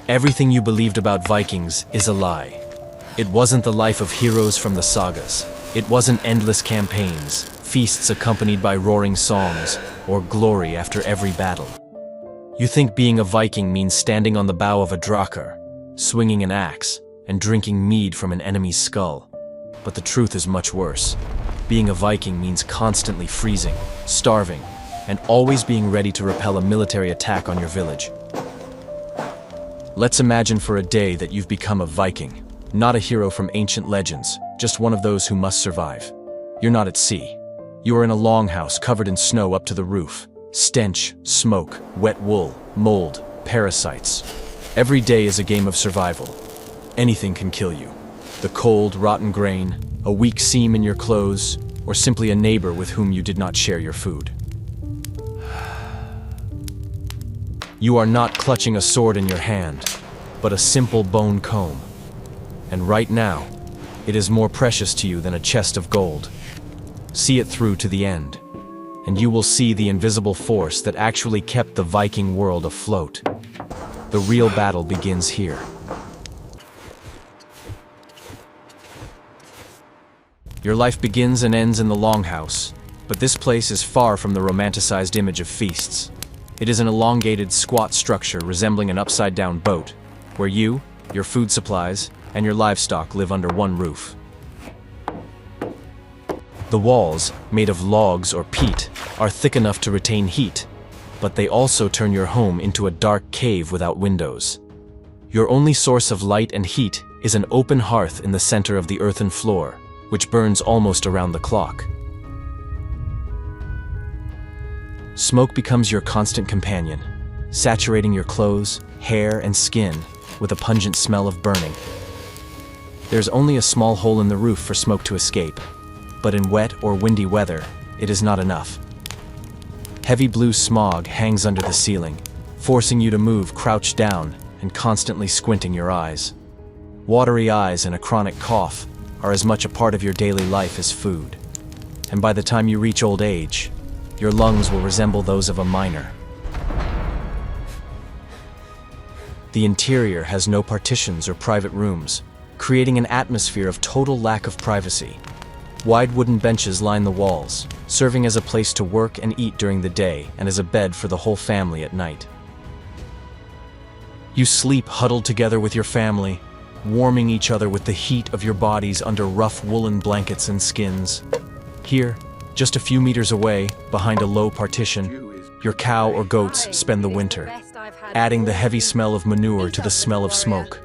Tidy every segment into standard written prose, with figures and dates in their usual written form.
Everything you believed about Vikings is a lie. It wasn't the life of heroes from the sagas. It wasn't endless campaigns, feasts accompanied by roaring songs, or glory after every battle. You think being a Viking means standing on the bow of a drakkar, swinging an axe, and drinking mead from an enemy's skull. But the truth is much worse. Being a Viking means constantly freezing, starving, and always being ready to repel a military attack on your village. Let's imagine for a day that you've become a Viking, not a hero from ancient legends, just one of those who must survive. You're not at sea. You are in a longhouse covered in snow up to the roof. Stench, smoke, wet wool, mold, parasites. Every day is a game of survival. Anything can kill you. The cold, rotten grain, a weak seam in your clothes, or simply a neighbor with whom you did not share your food. You are not clutching a sword in your hand, but a simple bone comb. And right now, it is more precious to you than a chest of gold. See it through to the end, and you will see the invisible force that actually kept the Viking world afloat. The real battle begins here. Your life begins and ends in the longhouse, but this place is far from the romanticized image of feasts. It is an elongated, squat structure resembling an upside-down boat, where you, your food supplies, and your livestock live under one roof. The walls, made of logs or peat, are thick enough to retain heat, but they also turn your home into a dark cave without windows. Your only source of light and heat is an open hearth in the center of the earthen floor, which burns almost around the clock. Smoke becomes your constant companion, saturating your clothes, hair, and skin with a pungent smell of burning. There's only a small hole in the roof for smoke to escape, but in wet or windy weather, it is not enough. Heavy blue smog hangs under the ceiling, forcing you to move crouched down and constantly squinting your eyes. Watery eyes and a chronic cough are as much a part of your daily life as food. And by the time you reach old age, your lungs will resemble those of a miner. The interior has no partitions or private rooms, creating an atmosphere of total lack of privacy. Wide wooden benches line the walls, serving as a place to work and eat during the day and as a bed for the whole family at night. You sleep huddled together with your family, warming each other with the heat of your bodies under rough woolen blankets and skins. Here, just a few meters away, behind a low partition, your cow or goats spend the winter, adding the heavy smell of manure to the smell of smoke.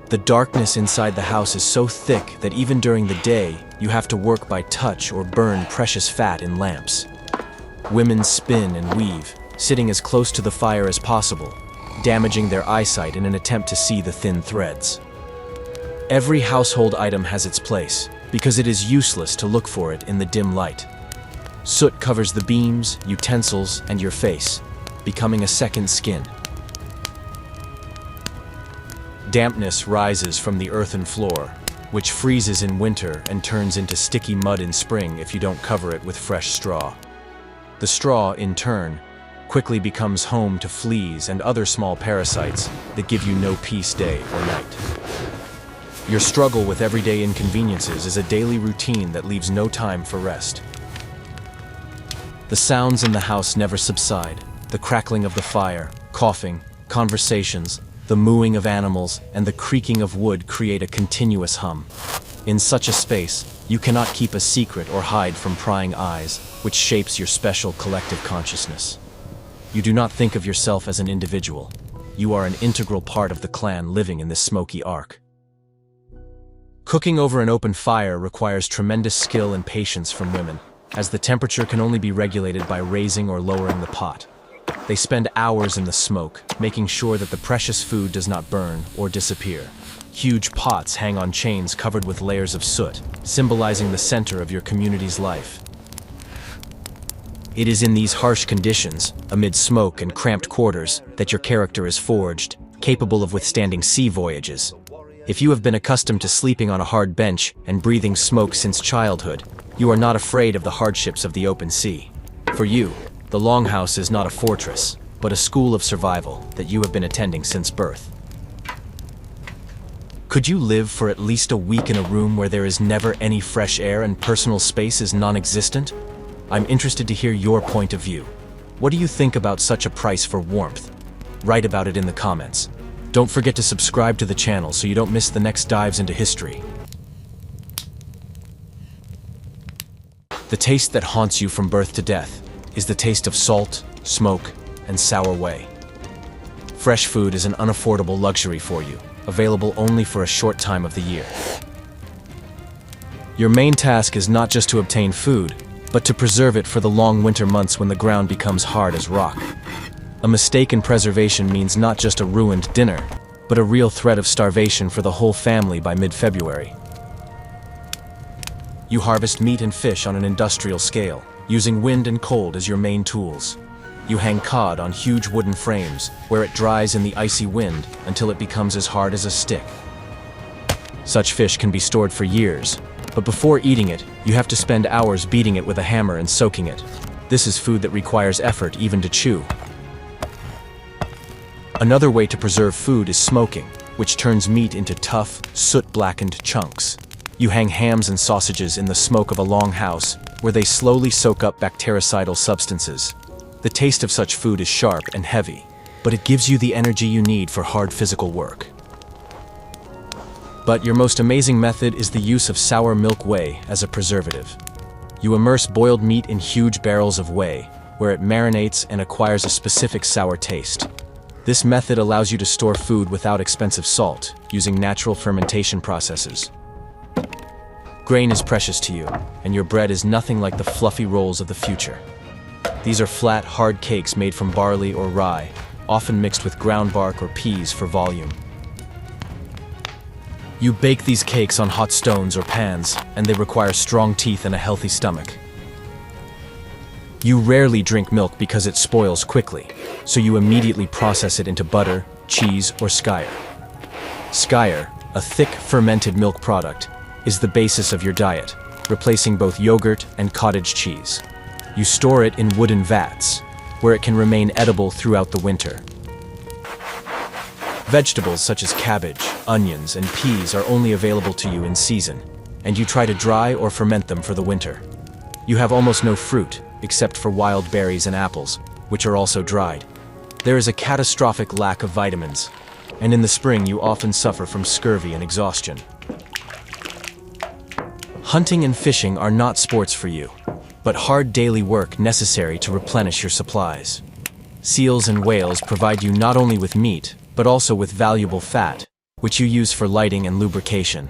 The darkness inside the house is so thick that even during the day, you have to work by touch or burn precious fat in lamps. Women spin and weave, sitting as close to the fire as possible, damaging their eyesight in an attempt to see the thin threads. Every household item has its place, because it is useless to look for it in the dim light. Soot covers the beams, utensils, and your face, becoming a second skin. Dampness rises from the earthen floor, which freezes in winter and turns into sticky mud in spring if you don't cover it with fresh straw. The straw, in turn, quickly becomes home to fleas and other small parasites that give you no peace day or night. Your struggle with everyday inconveniences is a daily routine that leaves no time for rest. The sounds in the house never subside. The crackling of the fire, coughing, conversations, the mooing of animals, and the creaking of wood create a continuous hum. In such a space, you cannot keep a secret or hide from prying eyes, which shapes your special collective consciousness. You do not think of yourself as an individual. You are an integral part of the clan living in this smoky ark. Cooking over an open fire requires tremendous skill and patience from women, as the temperature can only be regulated by raising or lowering the pot. They spend hours in the smoke, making sure that the precious food does not burn or disappear. Huge pots hang on chains covered with layers of soot, symbolizing the center of your community's life. It is in these harsh conditions, amid smoke and cramped quarters, that your character is forged, capable of withstanding sea voyages. If you have been accustomed to sleeping on a hard bench and breathing smoke since childhood, you are not afraid of the hardships of the open sea. For you, the longhouse is not a fortress. but a school of survival that you have been attending since birth. Could you live for at least a week in a room where there is never any fresh air and personal space is non-existent? I'm interested to hear your point of view. What do you think about such a price for warmth? Write about it in the comments. Don't forget to subscribe to the channel so you don't miss the next dives into history. The taste that haunts you from birth to death is the taste of salt, smoke, and sour whey. Fresh food is an unaffordable luxury for you, available only for a short time of the year. Your main task is not just to obtain food, but to preserve it for the long winter months when the ground becomes hard as rock. A mistake in preservation means not just a ruined dinner, but a real threat of starvation for the whole family by mid-February. You harvest meat and fish on an industrial scale, using wind and cold as your main tools. You hang cod on huge wooden frames, where it dries in the icy wind until it becomes as hard as a stick. Such fish can be stored for years, but before eating it, you have to spend hours beating it with a hammer and soaking it. This is food that requires effort even to chew. Another way to preserve food is smoking, which turns meat into tough, soot-blackened chunks. You hang hams and sausages in the smoke of a longhouse, where they slowly soak up bactericidal substances. The taste of such food is sharp and heavy, but it gives you the energy you need for hard physical work. But your most amazing method is the use of sour milk whey as a preservative. You immerse boiled meat in huge barrels of whey, where it marinates and acquires a specific sour taste. This method allows you to store food without expensive salt, using natural fermentation processes. Grain is precious to you, and your bread is nothing like the fluffy rolls of the future. These are flat, hard cakes made from barley or rye, often mixed with ground bark or peas for volume. You bake these cakes on hot stones or pans, and they require strong teeth and a healthy stomach. You rarely drink milk because it spoils quickly, so you immediately process it into butter, cheese, or skyr. Skyr, a thick, fermented milk product, is the basis of your diet, replacing both yogurt and cottage cheese. You store it in wooden vats, where it can remain edible throughout the winter. Vegetables such as cabbage, onions, and peas are only available to you in season, and you try to dry or ferment them for the winter. You have almost no fruit, except for wild berries and apples, which are also dried. There is a catastrophic lack of vitamins, and in the spring you often suffer from scurvy and exhaustion. Hunting and fishing are not sports for you, but hard daily work necessary to replenish your supplies. Seals and whales provide you not only with meat, but also with valuable fat, which you use for lighting and lubrication.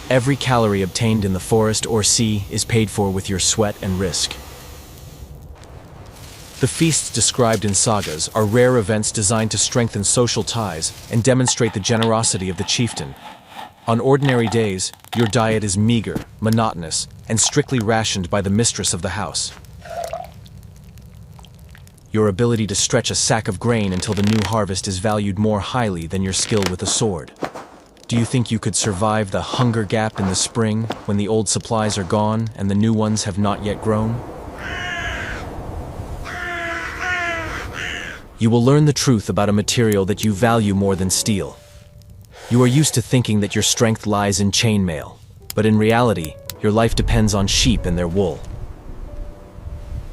Every calorie obtained in the forest or sea is paid for with your sweat and risk. The feasts described in sagas are rare events designed to strengthen social ties and demonstrate the generosity of the chieftain. On ordinary days, your diet is meager, monotonous, and strictly rationed by the mistress of the house. Your ability to stretch a sack of grain until the new harvest is valued more highly than your skill with a sword. Do you think you could survive the hunger gap in the spring when the old supplies are gone and the new ones have not yet grown? You will learn the truth about a material that you value more than steel. You are used to thinking that your strength lies in chainmail, but in reality, your life depends on sheep and their wool.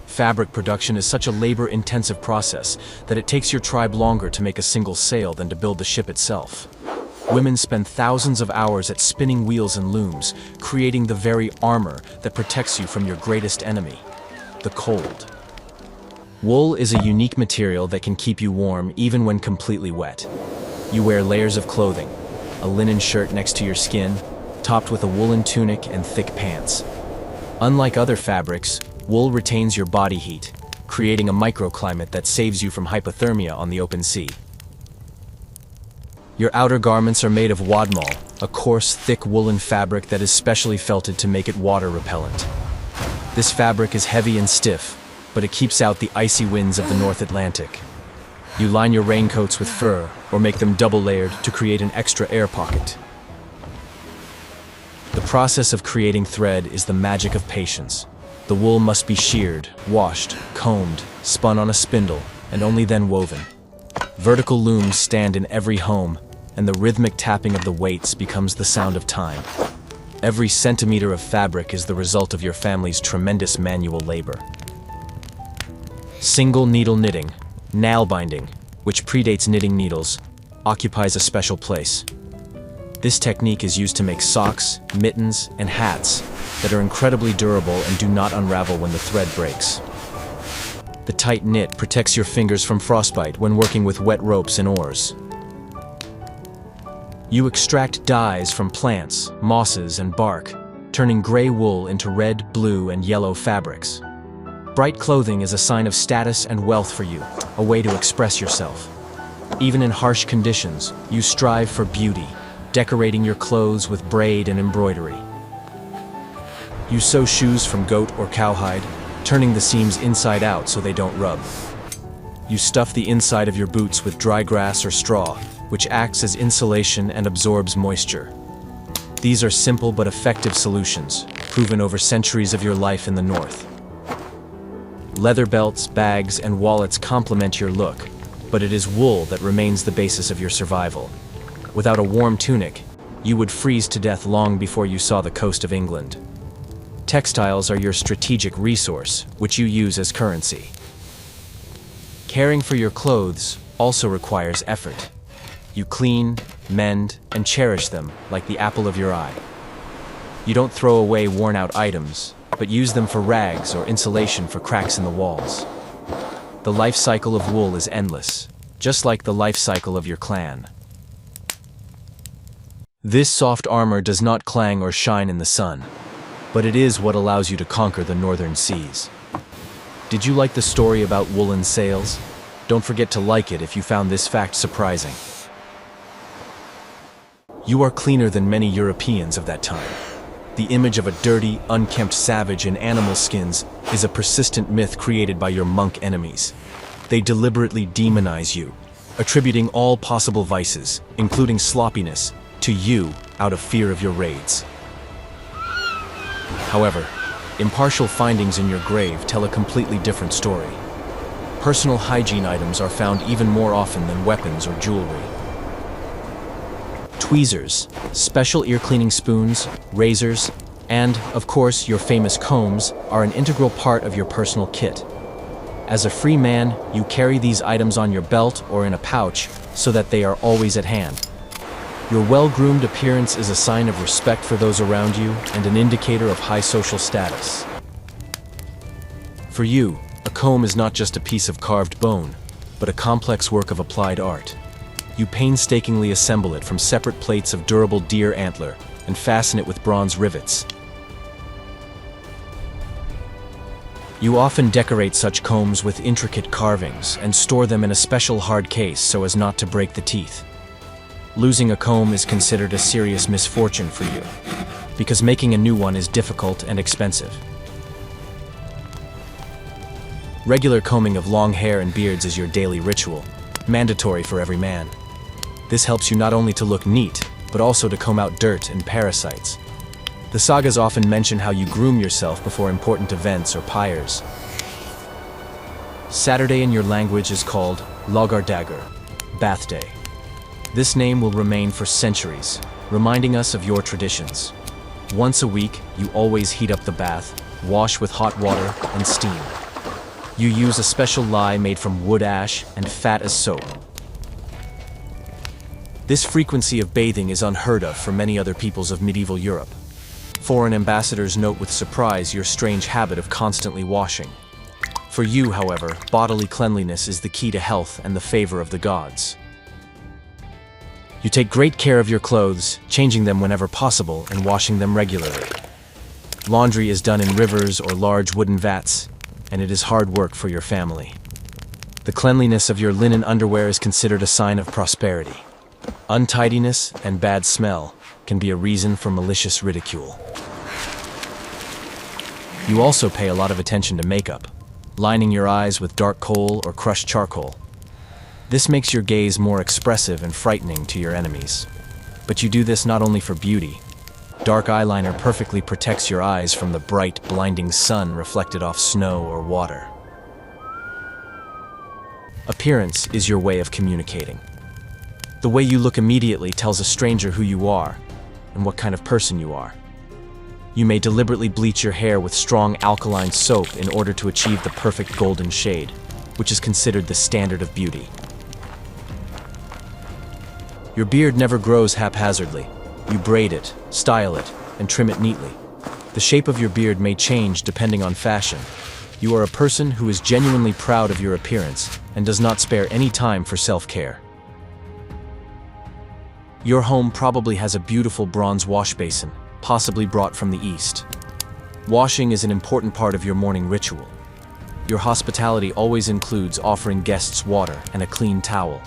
Fabric production is such a labor-intensive process that it takes your tribe longer to make a single sail than to build the ship itself. Women spend thousands of hours at spinning wheels and looms, creating the very armor that protects you from your greatest enemy, the cold. Wool is a unique material that can keep you warm even when completely wet. You wear layers of clothing, a linen shirt next to your skin, topped with a woolen tunic and thick pants. Unlike other fabrics, wool retains your body heat, creating a microclimate that saves you from hypothermia on the open sea. Your outer garments are made of wadmal, a coarse, thick woolen fabric that is specially felted to make it water repellent. This fabric is heavy and stiff, but it keeps out the icy winds of the North Atlantic. You line your raincoats with fur, or make them double-layered to create an extra air pocket. The process of creating thread is the magic of patience. The wool must be sheared, washed, combed, spun on a spindle, and only then woven. Vertical looms stand in every home, and the rhythmic tapping of the weights becomes the sound of time. Every centimeter of fabric is the result of your family's tremendous manual labor. Single needle knitting, nail binding, which predates knitting needles, occupies a special place. This technique is used to make socks, mittens, and hats that are incredibly durable and do not unravel when the thread breaks. The tight knit protects your fingers from frostbite when working with wet ropes and oars. You extract dyes from plants, mosses, and bark, turning gray wool into red, blue, and yellow fabrics. Bright clothing is a sign of status and wealth for you, a way to express yourself. Even in harsh conditions, you strive for beauty, decorating your clothes with braid and embroidery. You sew shoes from goat or cowhide, turning the seams inside out so they don't rub. You stuff the inside of your boots with dry grass or straw, which acts as insulation and absorbs moisture. These are simple but effective solutions, proven over centuries of your life in the North. Leather belts, bags, and wallets complement your look, but it is wool that remains the basis of your survival. Without a warm tunic, you would freeze to death long before you saw the coast of England. Textiles are your strategic resource, which you use as currency. Caring for your clothes also requires effort. You clean, mend, and cherish them like the apple of your eye. You don't throw away worn-out items, but use them for rags or insulation for cracks in the walls. The life cycle of wool is endless, just like the life cycle of your clan. This soft armor does not clang or shine in the sun, but it is what allows you to conquer the northern seas. Did you like the story about woolen sails? Don't forget to like it if you found this fact surprising. You are cleaner than many Europeans of that time. The image of a dirty, unkempt savage in animal skins is a persistent myth created by your monk enemies. They deliberately demonize you, attributing all possible vices, including sloppiness, to you out of fear of your raids. However, impartial findings in your grave tell a completely different story. Personal hygiene items are found even more often than weapons or jewelry. Tweezers, special ear cleaning spoons, razors, and, of course, your famous combs are an integral part of your personal kit. As a free man, you carry these items on your belt or in a pouch so that they are always at hand. Your well-groomed appearance is a sign of respect for those around you and an indicator of high social status. For you, a comb is not just a piece of carved bone, but a complex work of applied art. You painstakingly assemble it from separate plates of durable deer antler and fasten it with bronze rivets. You often decorate such combs with intricate carvings and store them in a special hard case so as not to break the teeth. Losing a comb is considered a serious misfortune for you, because making a new one is difficult and expensive. Regular combing of long hair and beards is your daily ritual, mandatory for every man. This helps you not only to look neat, but also to comb out dirt and parasites. The sagas often mention how you groom yourself before important events or pyres. Saturday in your language is called Laugardagr, bath day. This name will remain for centuries, reminding us of your traditions. Once a week, you always heat up the bath, wash with hot water, and steam. You use a special lye made from wood ash and fat as soap. This frequency of bathing is unheard of for many other peoples of medieval Europe. Foreign ambassadors note with surprise your strange habit of constantly washing. For you, however, bodily cleanliness is the key to health and the favor of the gods. You take great care of your clothes, changing them whenever possible and washing them regularly. Laundry is done in rivers or large wooden vats, and it is hard work for your family. The cleanliness of your linen underwear is considered a sign of prosperity. Untidiness and bad smell can be a reason for malicious ridicule. You also pay a lot of attention to makeup, lining your eyes with dark coal or crushed charcoal. This makes your gaze more expressive and frightening to your enemies. But you do this not only for beauty. Dark eyeliner perfectly protects your eyes from the bright, blinding sun reflected off snow or water. Appearance is your way of communicating. The way you look immediately tells a stranger who you are and what kind of person you are. You may deliberately bleach your hair with strong alkaline soap in order to achieve the perfect golden shade, which is considered the standard of beauty. Your beard never grows haphazardly. You braid it, style it, and trim it neatly. The shape of your beard may change depending on fashion. You are a person who is genuinely proud of your appearance and does not spare any time for self-care. Your home probably has a beautiful bronze wash basin, possibly brought from the East. Washing is an important part of your morning ritual. Your hospitality always includes offering guests water and a clean towel.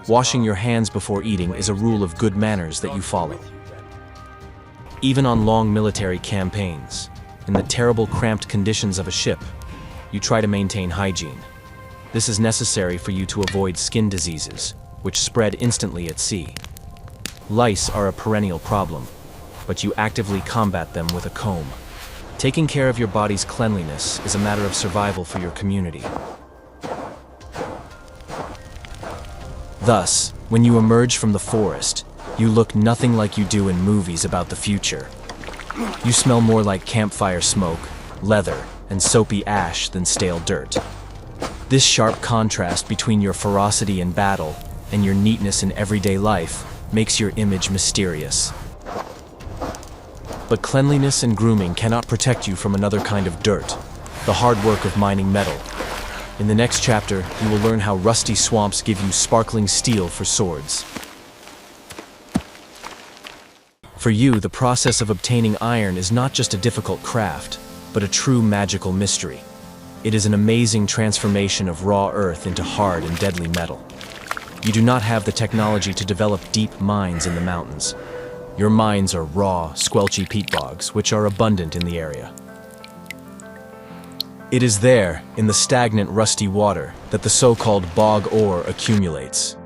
Washing your hands before eating is a rule of good manners that you follow. Even on long military campaigns, in the terrible cramped conditions of a ship, you try to maintain hygiene. This is necessary for you to avoid skin diseases, which spread instantly at sea. Lice are a perennial problem, but you actively combat them with a comb. Taking care of your body's cleanliness is a matter of survival for your community. Thus, when you emerge from the forest, you look nothing like you do in movies about the future. You smell more like campfire smoke, leather, and soapy ash than stale dirt. This sharp contrast between your ferocity in battle and your neatness in everyday life makes your image mysterious. But cleanliness and grooming cannot protect you from another kind of dirt, the hard work of mining metal. In the next chapter, you will learn how rusty swamps give you sparkling steel for swords. For you, the process of obtaining iron is not just a difficult craft, but a true magical mystery. It is an amazing transformation of raw earth into hard and deadly metal. You do not have the technology to develop deep mines in the mountains. Your mines are raw, squelchy peat bogs, which are abundant in the area. It is there, in the stagnant, rusty water, that the so-called bog ore accumulates.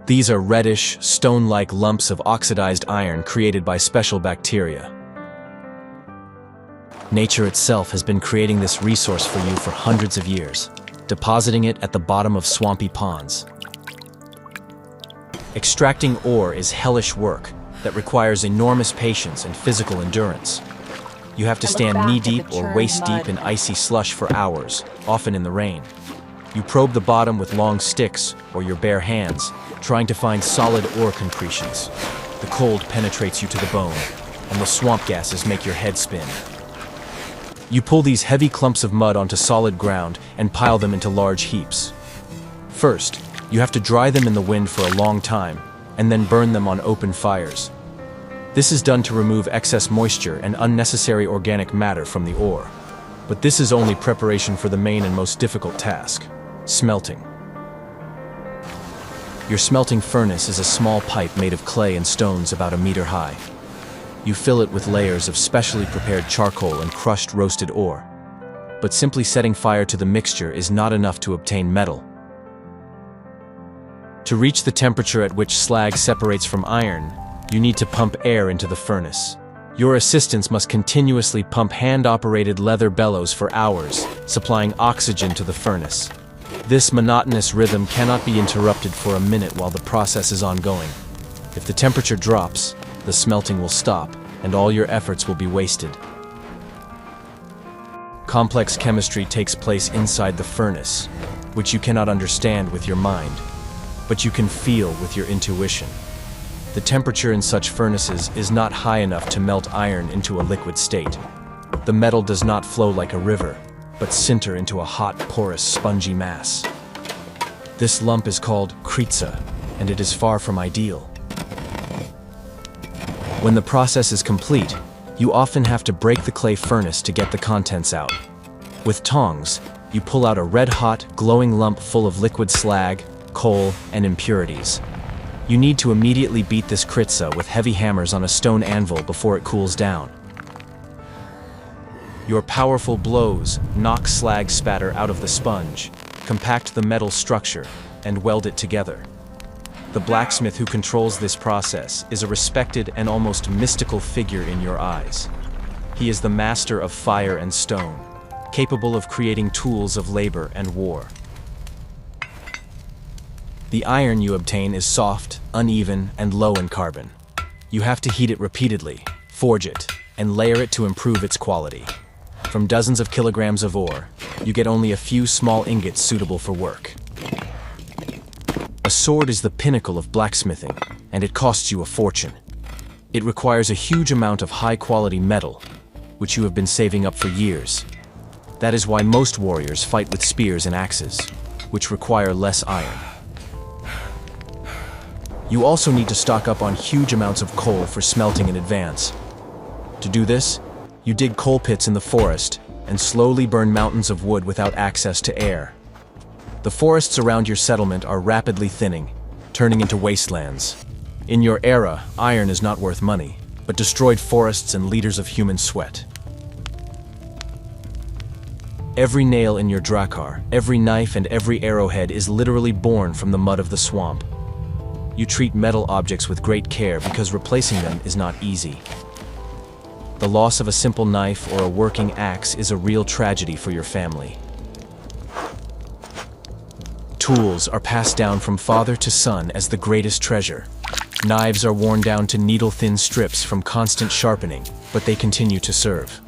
These are reddish, stone-like lumps of oxidized iron created by special bacteria. Nature itself has been creating this resource for you for hundreds of years, depositing it at the bottom of swampy ponds. Extracting ore is hellish work that requires enormous patience and physical endurance. You have to stand knee-deep or waist-deep in icy slush for hours, often in the rain. You probe the bottom with long sticks or your bare hands, trying to find solid ore concretions. The cold penetrates you to the bone, and the swamp gases make your head spin. You pull these heavy clumps of mud onto solid ground and pile them into large heaps. First, you have to dry them in the wind for a long time, and then burn them on open fires. This is done to remove excess moisture and unnecessary organic matter from the ore. But this is only preparation for the main and most difficult task: smelting. Your smelting furnace is a small pipe made of clay and stones about 1 meter high. You fill it with layers of specially prepared charcoal and crushed roasted ore. But simply setting fire to the mixture is not enough to obtain metal. To reach the temperature at which slag separates from iron, you need to pump air into the furnace. Your assistants must continuously pump hand-operated leather bellows for hours, supplying oxygen to the furnace. This monotonous rhythm cannot be interrupted for a minute while the process is ongoing. If the temperature drops, the smelting will stop, and all your efforts will be wasted. Complex chemistry takes place inside the furnace, which you cannot understand with your mind, but you can feel with your intuition. The temperature in such furnaces is not high enough to melt iron into a liquid state. The metal does not flow like a river, but sinter into a hot, porous, spongy mass. This lump is called kritza, and it is far from ideal. When the process is complete, you often have to break the clay furnace to get the contents out. With tongs, you pull out a red-hot, glowing lump full of liquid slag, coal, and impurities. You need to immediately beat this kritza with heavy hammers on a stone anvil before it cools down. Your powerful blows knock slag spatter out of the sponge, compact the metal structure, and weld it together. The blacksmith who controls this process is a respected and almost mystical figure in your eyes. He is the master of fire and stone, capable of creating tools of labor and war. The iron you obtain is soft, uneven, and low in carbon. You have to heat it repeatedly, forge it, and layer it to improve its quality. From dozens of kilograms of ore, you get only a few small ingots suitable for work. A sword is the pinnacle of blacksmithing, and it costs you a fortune. It requires a huge amount of high-quality metal, which you have been saving up for years. That is why most warriors fight with spears and axes, which require less iron. You also need to stock up on huge amounts of coal for smelting in advance. To do this, you dig coal pits in the forest and slowly burn mountains of wood without access to air. The forests around your settlement are rapidly thinning, turning into wastelands. In your era, iron is not worth money, but destroyed forests and liters of human sweat. Every nail in your drakkar, every knife and every arrowhead is literally born from the mud of the swamp. You treat metal objects with great care because replacing them is not easy. The loss of a simple knife or a working axe is a real tragedy for your family. Tools are passed down from father to son as the greatest treasure. Knives are worn down to needle-thin strips from constant sharpening, but they continue to serve.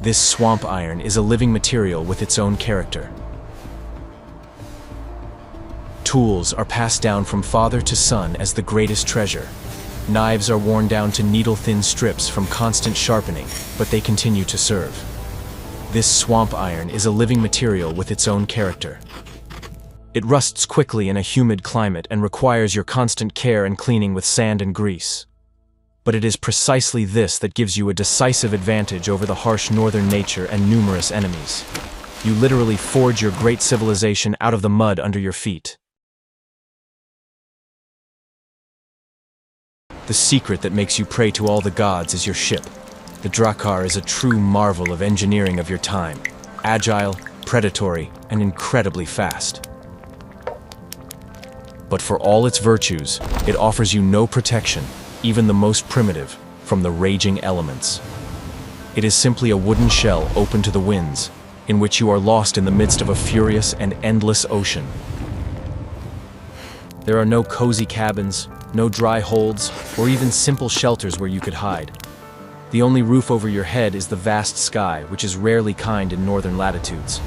This swamp iron is a living material with its own character. Tools are passed down from father to son as the greatest treasure. Knives are worn down to needle-thin strips from constant sharpening, but they continue to serve. This swamp iron is a living material with its own character. It rusts quickly in a humid climate and requires your constant care and cleaning with sand and grease. But it is precisely this that gives you a decisive advantage over the harsh northern nature and numerous enemies. You literally forge your great civilization out of the mud under your feet. The secret that makes you pray to all the gods is your ship. The drakkar is a true marvel of engineering of your time. Agile, predatory, and incredibly fast. But for all its virtues, it offers you no protection, even the most primitive, from the raging elements. It is simply a wooden shell open to the winds, in which you are lost in the midst of a furious and endless ocean. There are no cozy cabins, no dry holds, or even simple shelters where you could hide. The only roof over your head is the vast sky, which is rarely kind in northern latitudes.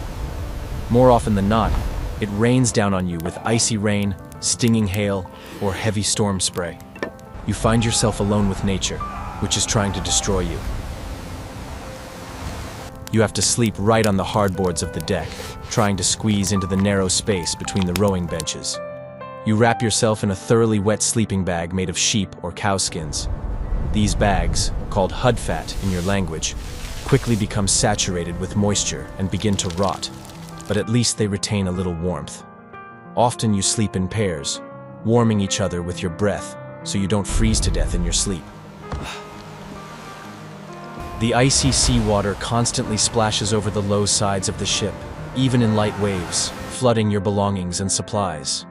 More often than not, it rains down on you with icy rain, stinging hail, or heavy storm spray. You find yourself alone with nature, which is trying to destroy you. You have to sleep right on the hardboards of the deck, trying to squeeze into the narrow space between the rowing benches. You wrap yourself in a thoroughly wet sleeping bag made of sheep or cow skins. These bags, called hudfat in your language, quickly become saturated with moisture and begin to rot, but at least they retain a little warmth. Often you sleep in pairs, warming each other with your breath so you don't freeze to death in your sleep. The icy seawater constantly splashes over the low sides of the ship, even in light waves, flooding your belongings and supplies.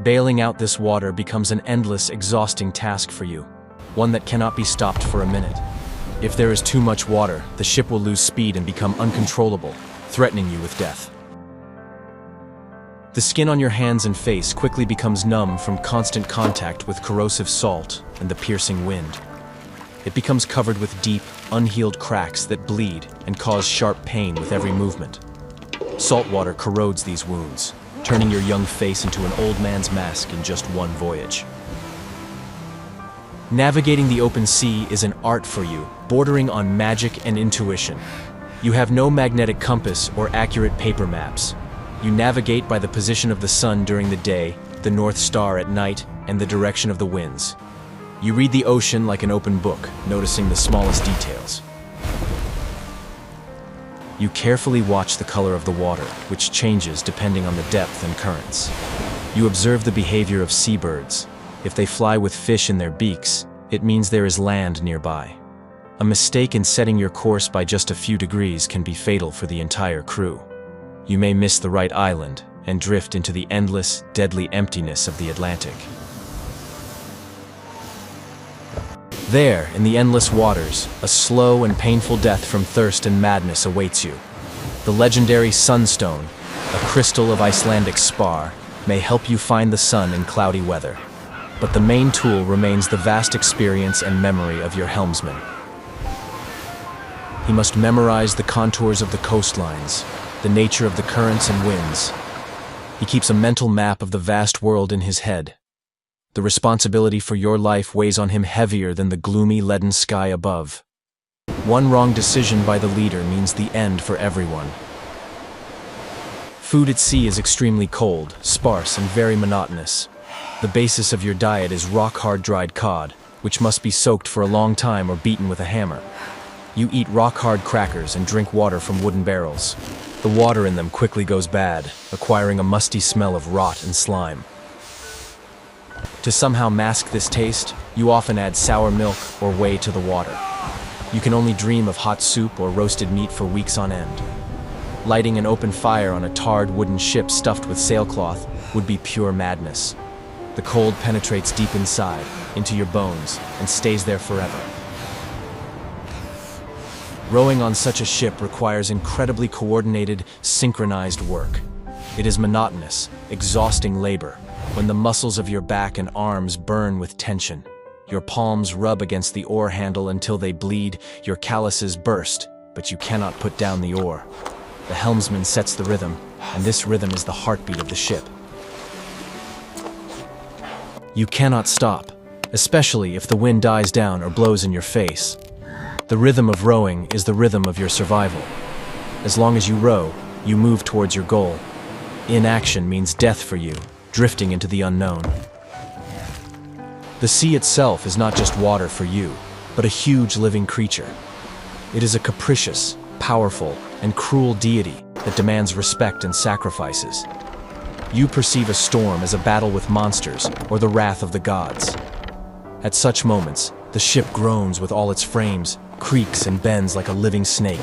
Bailing out this water becomes an endless, exhausting task for you, one that cannot be stopped for a minute. If there is too much water, the ship will lose speed and become uncontrollable, threatening you with death. The skin on your hands and face quickly becomes numb from constant contact with corrosive salt and the piercing wind. It becomes covered with deep, unhealed cracks that bleed and cause sharp pain with every movement. Salt water corrodes these wounds, turning your young face into an old man's mask in just one voyage. Navigating the open sea is an art for you, bordering on magic and intuition. You have no magnetic compass or accurate paper maps. You navigate by the position of the sun during the day, the North Star at night, and the direction of the winds. You read the ocean like an open book, noticing the smallest details. You carefully watch the color of the water, which changes depending on the depth and currents. You observe the behavior of seabirds. If they fly with fish in their beaks, it means there is land nearby. A mistake in setting your course by just a few degrees can be fatal for the entire crew. You may miss the right island and drift into the endless, deadly emptiness of the Atlantic. There, in the endless waters, a slow and painful death from thirst and madness awaits you. The legendary sunstone, a crystal of Icelandic spar, may help you find the sun in cloudy weather, but the main tool remains the vast experience and memory of your helmsman. He must memorize the contours of the coastlines, the nature of the currents and winds. He keeps a mental map of the vast world in his head. The responsibility for your life weighs on him heavier than the gloomy, leaden sky above. One wrong decision by the leader means the end for everyone. Food at sea is extremely cold, sparse, and very monotonous. The basis of your diet is rock-hard dried cod, which must be soaked for a long time or beaten with a hammer. You eat rock-hard crackers and drink water from wooden barrels. The water in them quickly goes bad, acquiring a musty smell of rot and slime. To somehow mask this taste, you often add sour milk or whey to the water. You can only dream of hot soup or roasted meat for weeks on end. Lighting an open fire on a tarred wooden ship stuffed with sailcloth would be pure madness. The cold penetrates deep inside, into your bones, and stays there forever. Rowing on such a ship requires incredibly coordinated, synchronized work. It is monotonous, exhausting labor, when the muscles of your back and arms burn with tension. Your palms rub against the oar handle until they bleed, your calluses burst, but you cannot put down the oar. The helmsman sets the rhythm, and this rhythm is the heartbeat of the ship. You cannot stop, especially if the wind dies down or blows in your face. The rhythm of rowing is the rhythm of your survival. As long as you row, you move towards your goal. Inaction means death for you, drifting into the unknown. The sea itself is not just water for you, but a huge living creature. It is a capricious, powerful, and cruel deity that demands respect and sacrifices. You perceive a storm as a battle with monsters or the wrath of the gods. At such moments, the ship groans with all its frames, creaks and bends like a living snake.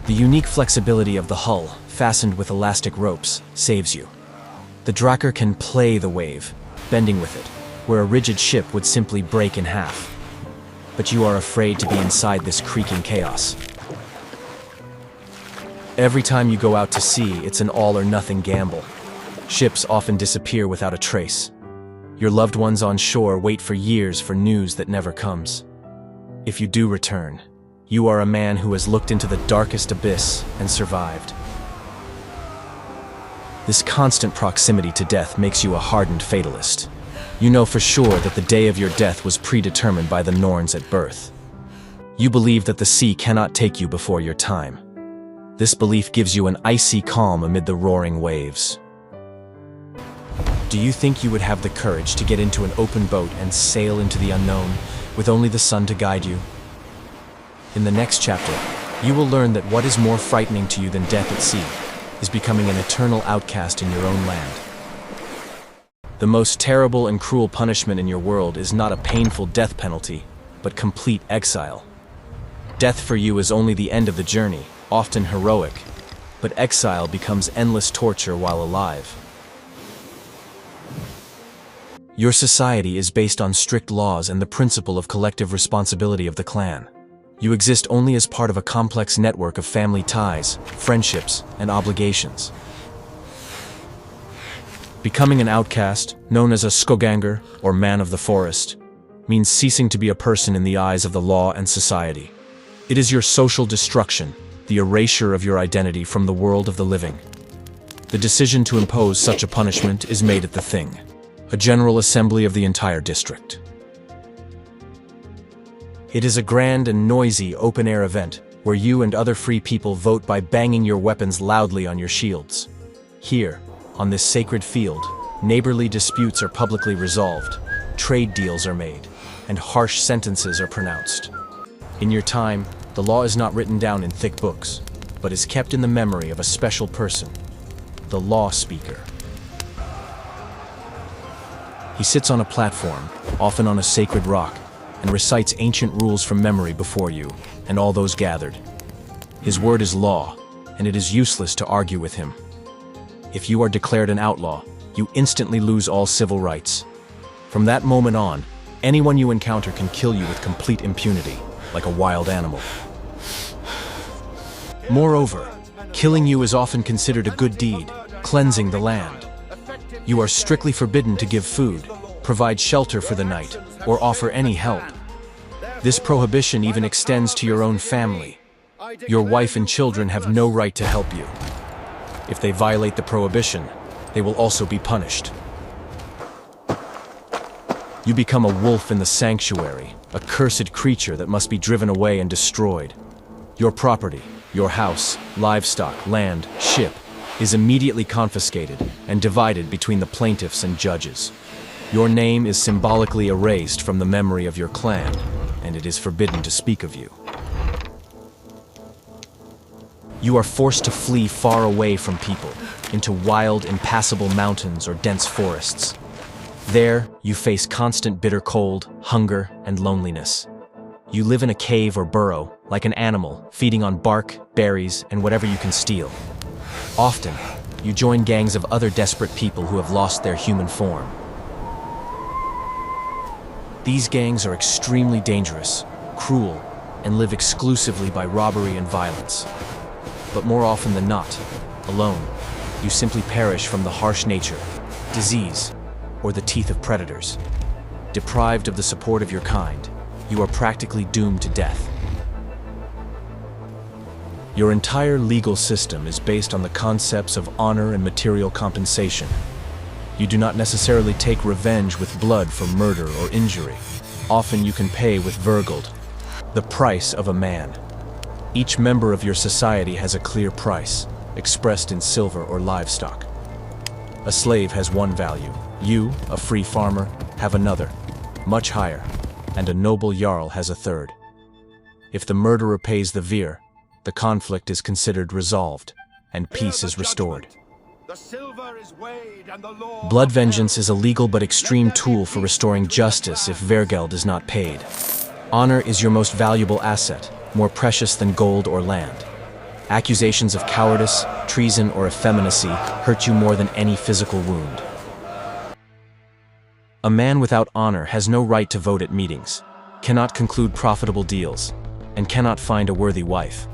The unique flexibility of the hull, fastened with elastic ropes, saves you. The Drakkar can play the wave, bending with it, where a rigid ship would simply break in half. But you are afraid to be inside this creaking chaos. Every time you go out to sea, it's an all-or-nothing gamble. Ships often disappear without a trace. Your loved ones on shore wait for years for news that never comes. If you do return, you are a man who has looked into the darkest abyss and survived. This constant proximity to death makes you a hardened fatalist. You know for sure that the day of your death was predetermined by the Norns at birth. You believe that the sea cannot take you before your time. This belief gives you an icy calm amid the roaring waves. Do you think you would have the courage to get into an open boat and sail into the unknown with only the sun to guide you? In the next chapter, you will learn that what is more frightening to you than death at sea is becoming an eternal outcast in your own land. The most terrible and cruel punishment in your world is not a painful death penalty, but complete exile. Death for you is only the end of the journey, often heroic, but exile becomes endless torture while alive. Your society is based on strict laws and the principle of collective responsibility of the clan. You exist only as part of a complex network of family ties, friendships, and obligations. Becoming an outcast, known as a skoganger, or man of the forest, means ceasing to be a person in the eyes of the law and society. It is your social destruction, the erasure of your identity from the world of the living. The decision to impose such a punishment is made at the Thing, a general assembly of the entire district. It is a grand and noisy open-air event where you and other free people vote by banging your weapons loudly on your shields. Here, on this sacred field, neighborly disputes are publicly resolved, trade deals are made, and harsh sentences are pronounced. In your time, the law is not written down in thick books, but is kept in the memory of a special person, the law speaker. He sits on a platform, often on a sacred rock, and recites ancient rules from memory before you and all those gathered. His word is law, and it is useless to argue with him. If you are declared an outlaw, you instantly lose all civil rights. From that moment on, anyone you encounter can kill you with complete impunity, like a wild animal. Moreover, killing you is often considered a good deed, cleansing the land. You are strictly forbidden to give food, provide shelter for the night, or offer any help. This prohibition even extends to your own family. Your wife and children have no right to help you. If they violate the prohibition, they will also be punished. You become a wolf in the sanctuary, a cursed creature that must be driven away and destroyed. Your property, your house, livestock, land, ship, is immediately confiscated and divided between the plaintiffs and judges. Your name is symbolically erased from the memory of your clan, and it is forbidden to speak of you. You are forced to flee far away from people, into wild, impassable mountains or dense forests. There, you face constant bitter cold, hunger, and loneliness. You live in a cave or burrow, like an animal, feeding on bark, berries, and whatever you can steal. Often, you join gangs of other desperate people who have lost their human form. These gangs are extremely dangerous, cruel, and live exclusively by robbery and violence. But more often than not, alone, you simply perish from the harsh nature, disease, or the teeth of predators. Deprived of the support of your kind, you are practically doomed to death. Your entire legal system is based on the concepts of honor and material compensation. You do not necessarily take revenge with blood for murder or injury. Often you can pay with vergeld, the price of a man. Each member of your society has a clear price, expressed in silver or livestock. A slave has one value. You, a free farmer, have another, much higher, and a noble jarl has a third. If the murderer pays the veer, the conflict is considered resolved, and peace is restored. Blood vengeance is a legal but extreme tool for restoring justice if vergeld is not paid. Honor is your most valuable asset, more precious than gold or land. Accusations of cowardice, treason, or effeminacy hurt you more than any physical wound. A man without honor has no right to vote at meetings, cannot conclude profitable deals, and cannot find a worthy wife.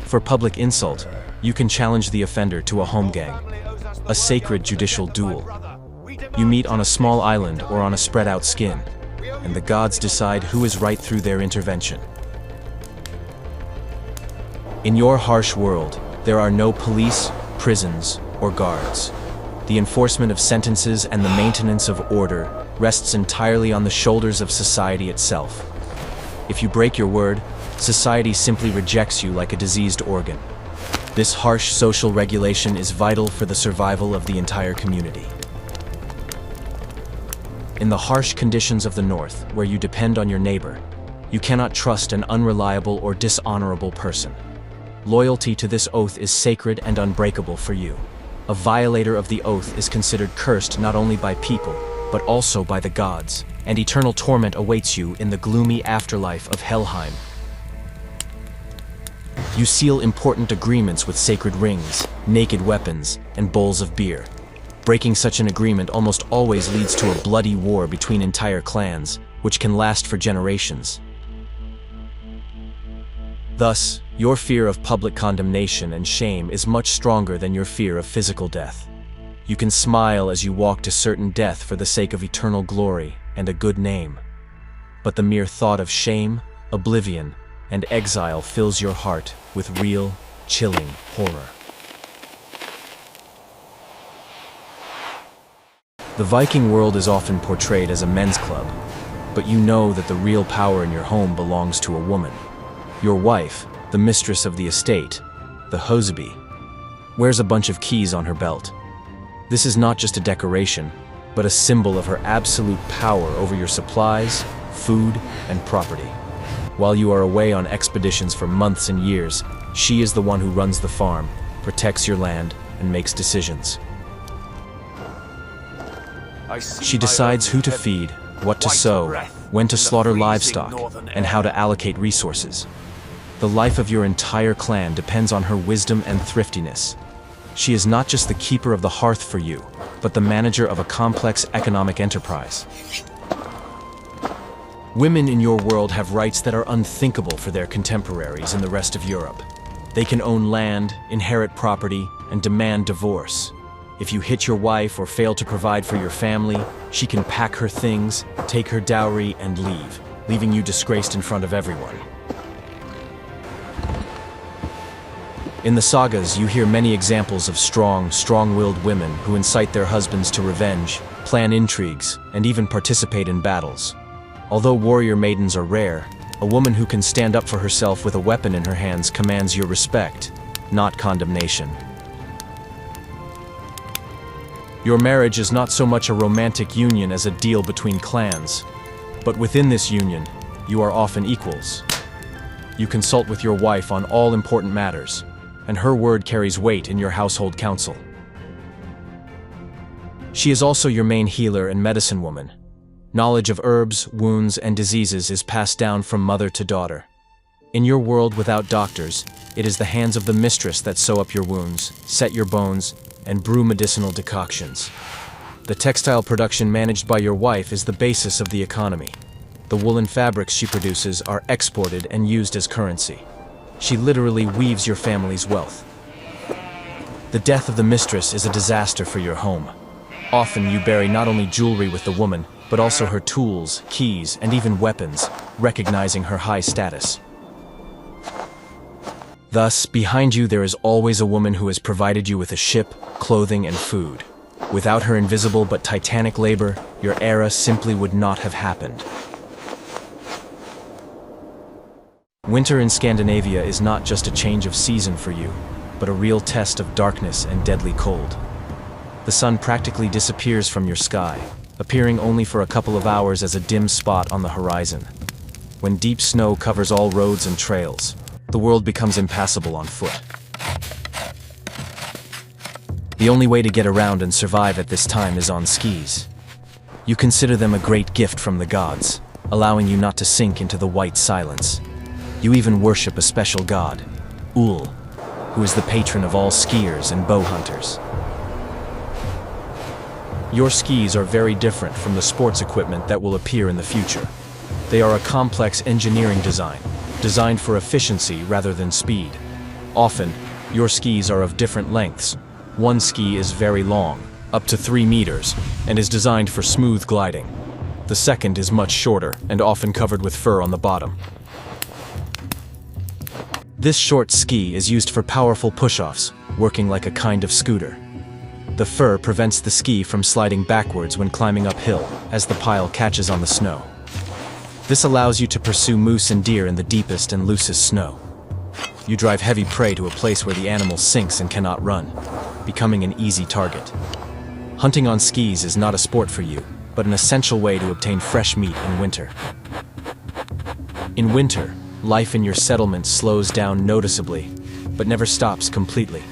For public insult, you can challenge the offender to a holmgang, a sacred judicial duel. You meet on a small island or on a spread-out skin, and the gods decide who is right through their intervention. In your harsh world, there are no police, prisons, or guards. The enforcement of sentences and the maintenance of order rests entirely on the shoulders of society itself. If you break your word, society simply rejects you like a diseased organ. This harsh social regulation is vital for the survival of the entire community. In the harsh conditions of the North, where you depend on your neighbor, you cannot trust an unreliable or dishonorable person. Loyalty to this oath is sacred and unbreakable for you. A violator of the oath is considered cursed not only by people, but also by the gods, and eternal torment awaits you in the gloomy afterlife of Helheim. You seal important agreements with sacred rings, naked weapons, and bowls of beer. Breaking such an agreement almost always leads to a bloody war between entire clans, which can last for generations. Thus, your fear of public condemnation and shame is much stronger than your fear of physical death. You can smile as you walk to certain death for the sake of eternal glory and a good name. But the mere thought of shame, oblivion, and exile fills your heart with real, chilling horror. The Viking world is often portrayed as a men's club, but you know that the real power in your home belongs to a woman. Your wife, the mistress of the estate, the husby, wears a bunch of keys on her belt. This is not just a decoration, but a symbol of her absolute power over your supplies, food, and property. While you are away on expeditions for months and years, she is the one who runs the farm, protects your land, and makes decisions. She decides who to feed, what to sow, when to slaughter livestock, and how to allocate resources. The life of your entire clan depends on her wisdom and thriftiness. She is not just the keeper of the hearth for you, but the manager of a complex economic enterprise. Women in your world have rights that are unthinkable for their contemporaries in the rest of Europe. They can own land, inherit property, and demand divorce. If you hit your wife or fail to provide for your family, she can pack her things, take her dowry, and leave, leaving you disgraced in front of everyone. In the sagas, you hear many examples of strong-willed women who incite their husbands to revenge, plan intrigues, and even participate in battles. Although warrior maidens are rare, a woman who can stand up for herself with a weapon in her hands commands your respect, not condemnation. Your marriage is not so much a romantic union as a deal between clans, but within this union, you are often equals. You consult with your wife on all important matters, and her word carries weight in your household council. She is also your main healer and medicine woman. Knowledge of herbs, wounds, and diseases is passed down from mother to daughter. In your world without doctors, it is the hands of the mistress that sew up your wounds, set your bones, and brew medicinal decoctions. The textile production managed by your wife is the basis of the economy. The woolen fabrics she produces are exported and used as currency. She literally weaves your family's wealth. The death of the mistress is a disaster for your home. Often you bury not only jewelry with the woman, but also her tools, keys, and even weapons, recognizing her high status. Thus, behind you there is always a woman who has provided you with a ship, clothing, and food. Without her invisible but titanic labor, your era simply would not have happened. Winter in Scandinavia is not just a change of season for you, but a real test of darkness and deadly cold. The sun practically disappears from your sky, appearing only for a couple of hours as a dim spot on the horizon. When deep snow covers all roads and trails, the world becomes impassable on foot. The only way to get around and survive at this time is on skis. You consider them a great gift from the gods, allowing you not to sink into the white silence. You even worship a special god, Ul, who is the patron of all skiers and bow hunters. Your skis are very different from the sports equipment that will appear in the future. They are a complex engineering design, designed for efficiency rather than speed. Often, your skis are of different lengths. One ski is very long, up to 3 meters, and is designed for smooth gliding. The second is much shorter and often covered with fur on the bottom. This short ski is used for powerful push-offs, working like a kind of scooter. The fur prevents the ski from sliding backwards when climbing uphill, as the pile catches on the snow. This allows you to pursue moose and deer in the deepest and loosest snow. You drive heavy prey to a place where the animal sinks and cannot run, becoming an easy target. Hunting on skis is not a sport for you, but an essential way to obtain fresh meat in winter. In winter, life in your settlement slows down noticeably, but never stops completely.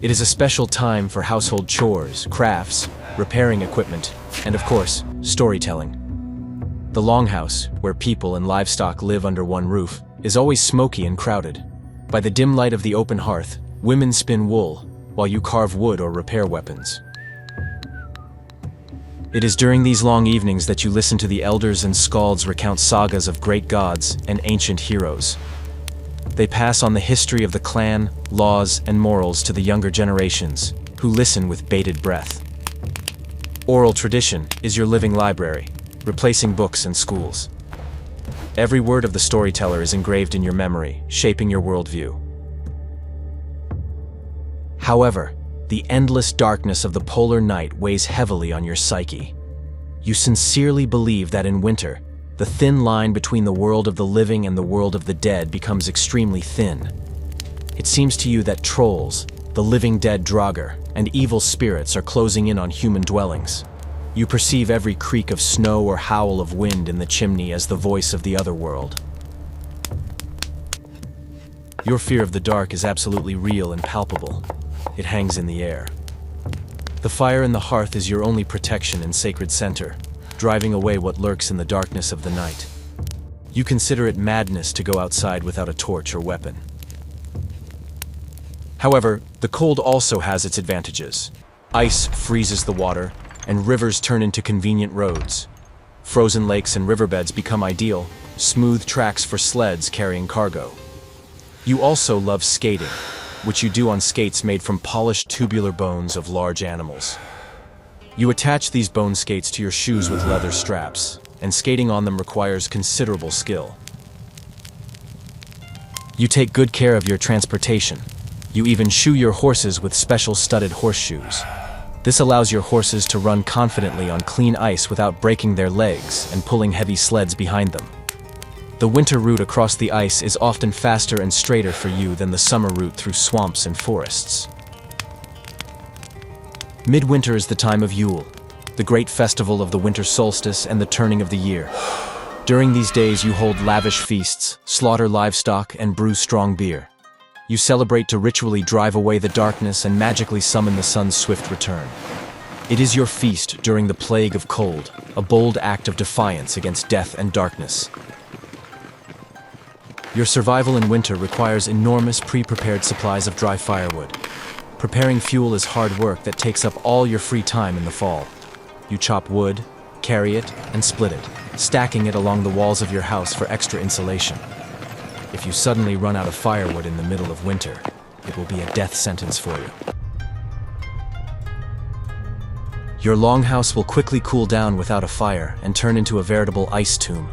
It is a special time for household chores, crafts, repairing equipment, and of course, storytelling. The longhouse, where people and livestock live under one roof, is always smoky and crowded. By the dim light of the open hearth, women spin wool, while you carve wood or repair weapons. It is during these long evenings that you listen to the elders and skalds recount sagas of great gods and ancient heroes. They pass on the history of the clan, laws, and morals to the younger generations, who listen with bated breath. Oral tradition is your living library, replacing books and schools. Every word of the storyteller is engraved in your memory, shaping your worldview. However, the endless darkness of the polar night weighs heavily on your psyche. You sincerely believe that in winter, the thin line between the world of the living and the world of the dead becomes extremely thin. It seems to you that trolls, the living dead Draugr, and evil spirits are closing in on human dwellings. You perceive every creak of snow or howl of wind in the chimney as the voice of the other world. Your fear of the dark is absolutely real and palpable. It hangs in the air. The fire in the hearth is your only protection and sacred center, driving away what lurks in the darkness of the night. You consider it madness to go outside without a torch or weapon. However, the cold also has its advantages. Ice freezes the water, and rivers turn into convenient roads. Frozen lakes and riverbeds become ideal, smooth tracks for sleds carrying cargo. You also love skating, which you do on skates made from polished tubular bones of large animals. You attach these bone skates to your shoes with leather straps, and skating on them requires considerable skill. You take good care of your transportation. You even shoe your horses with special studded horseshoes. This allows your horses to run confidently on clean ice without breaking their legs and pulling heavy sleds behind them. The winter route across the ice is often faster and straighter for you than the summer route through swamps and forests. Midwinter is the time of Yule, the great festival of the winter solstice and the turning of the year. During these days you hold lavish feasts, slaughter livestock, and brew strong beer. You celebrate to ritually drive away the darkness and magically summon the sun's swift return. It is your feast during the plague of cold, a bold act of defiance against death and darkness. Your survival in winter requires enormous pre-prepared supplies of dry firewood. Preparing fuel is hard work that takes up all your free time in the fall. You chop wood, carry it, and split it, stacking it along the walls of your house for extra insulation. If you suddenly run out of firewood in the middle of winter, it will be a death sentence for you. Your longhouse will quickly cool down without a fire and turn into a veritable ice tomb.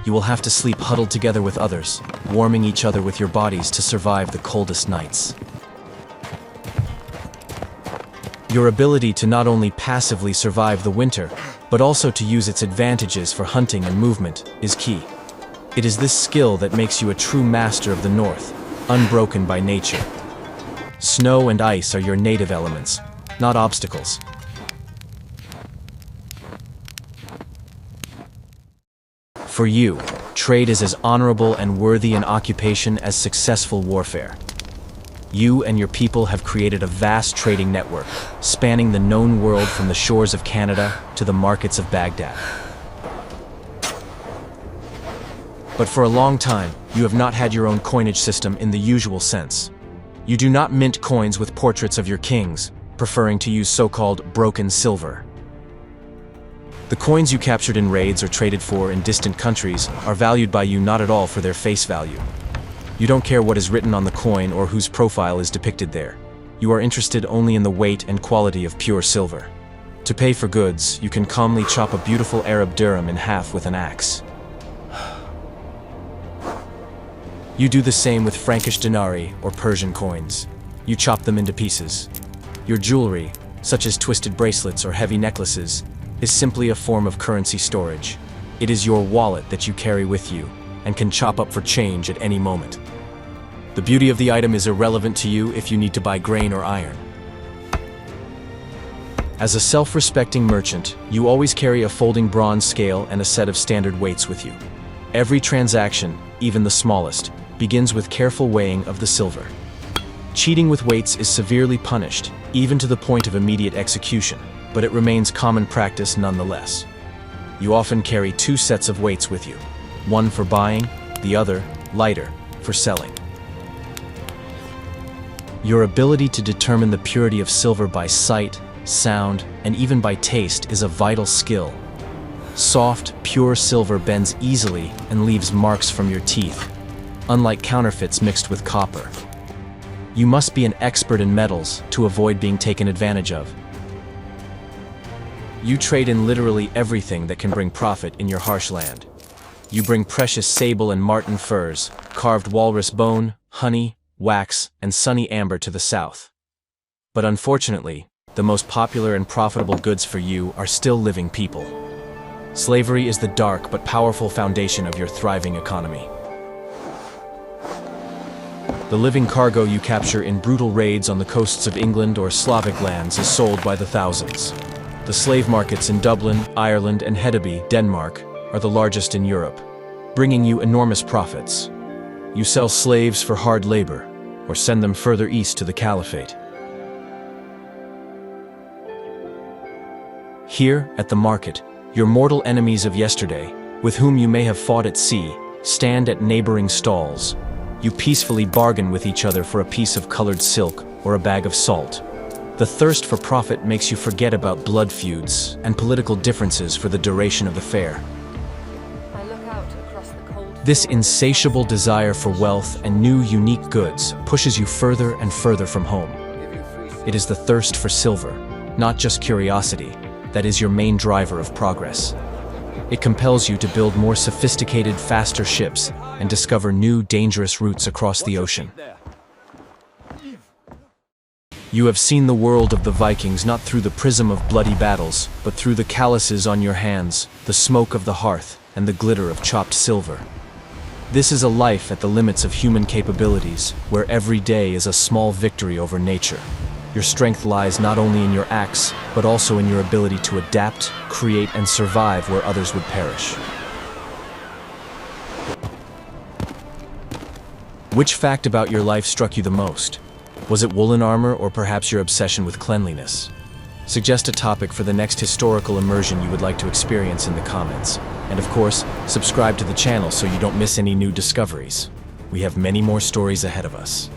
You will have to sleep huddled together with others, warming each other with your bodies to survive the coldest nights. Your ability to not only passively survive the winter, but also to use its advantages for hunting and movement, is key. It is this skill that makes you a true master of the North, unbroken by nature. Snow and ice are your native elements, not obstacles. For you, trade is as honorable and worthy an occupation as successful warfare. You and your people have created a vast trading network, spanning the known world from the shores of Canada to the markets of Baghdad. But for a long time, you have not had your own coinage system in the usual sense. You do not mint coins with portraits of your kings, preferring to use so-called broken silver. The coins you captured in raids or traded for in distant countries are valued by you not at all for their face value. You don't care what is written on the coin or whose profile is depicted there. You are interested only in the weight and quality of pure silver. To pay for goods, you can calmly chop a beautiful Arab dirham in half with an axe. You do the same with Frankish denarii or Persian coins. You chop them into pieces. Your jewelry, such as twisted bracelets or heavy necklaces, is simply a form of currency storage. It is your wallet that you carry with you and can chop up for change at any moment. The beauty of the item is irrelevant to you if you need to buy grain or iron. As a self-respecting merchant, you always carry a folding bronze scale and a set of standard weights with you. Every transaction, even the smallest, begins with careful weighing of the silver. Cheating with weights is severely punished, even to the point of immediate execution, but it remains common practice nonetheless. You often carry two sets of weights with you, one for buying, the other, lighter, for selling. Your ability to determine the purity of silver by sight, sound, and even by taste is a vital skill. Soft, pure silver bends easily and leaves marks from your teeth, unlike counterfeits mixed with copper. You must be an expert in metals to avoid being taken advantage of. You trade in literally everything that can bring profit in your harsh land. You bring precious sable and marten furs, carved walrus bone, honey, wax, and sunny amber to the south. But unfortunately, the most popular and profitable goods for you are still living people. Slavery is the dark but powerful foundation of your thriving economy. The living cargo you capture in brutal raids on the coasts of England or Slavic lands is sold by the thousands. The slave markets in Dublin, Ireland, and Hedeby, Denmark, are the largest in Europe, bringing you enormous profits. You sell slaves for hard labor, or send them further east to the Caliphate. Here, at the market, your mortal enemies of yesterday, with whom you may have fought at sea, stand at neighboring stalls. You peacefully bargain with each other for a piece of colored silk or a bag of salt. The thirst for profit makes you forget about blood feuds and political differences for the duration of the fair. I look out across the cold This insatiable desire for wealth and new unique goods pushes you further and further from home. It is the thirst for silver, not just curiosity, that is your main driver of progress. It compels you to build more sophisticated, faster ships and discover new, dangerous routes across the ocean. You have seen the world of the Vikings not through the prism of bloody battles, but through the calluses on your hands, the smoke of the hearth, and the glitter of chopped silver. This is a life at the limits of human capabilities, where every day is a small victory over nature. Your strength lies not only in your axe, but also in your ability to adapt, create, and survive where others would perish. Which fact about your life struck you the most? Was it woolen armor or perhaps your obsession with cleanliness? Suggest a topic for the next historical immersion you would like to experience in the comments. And of course, subscribe to the channel so you don't miss any new discoveries. We have many more stories ahead of us.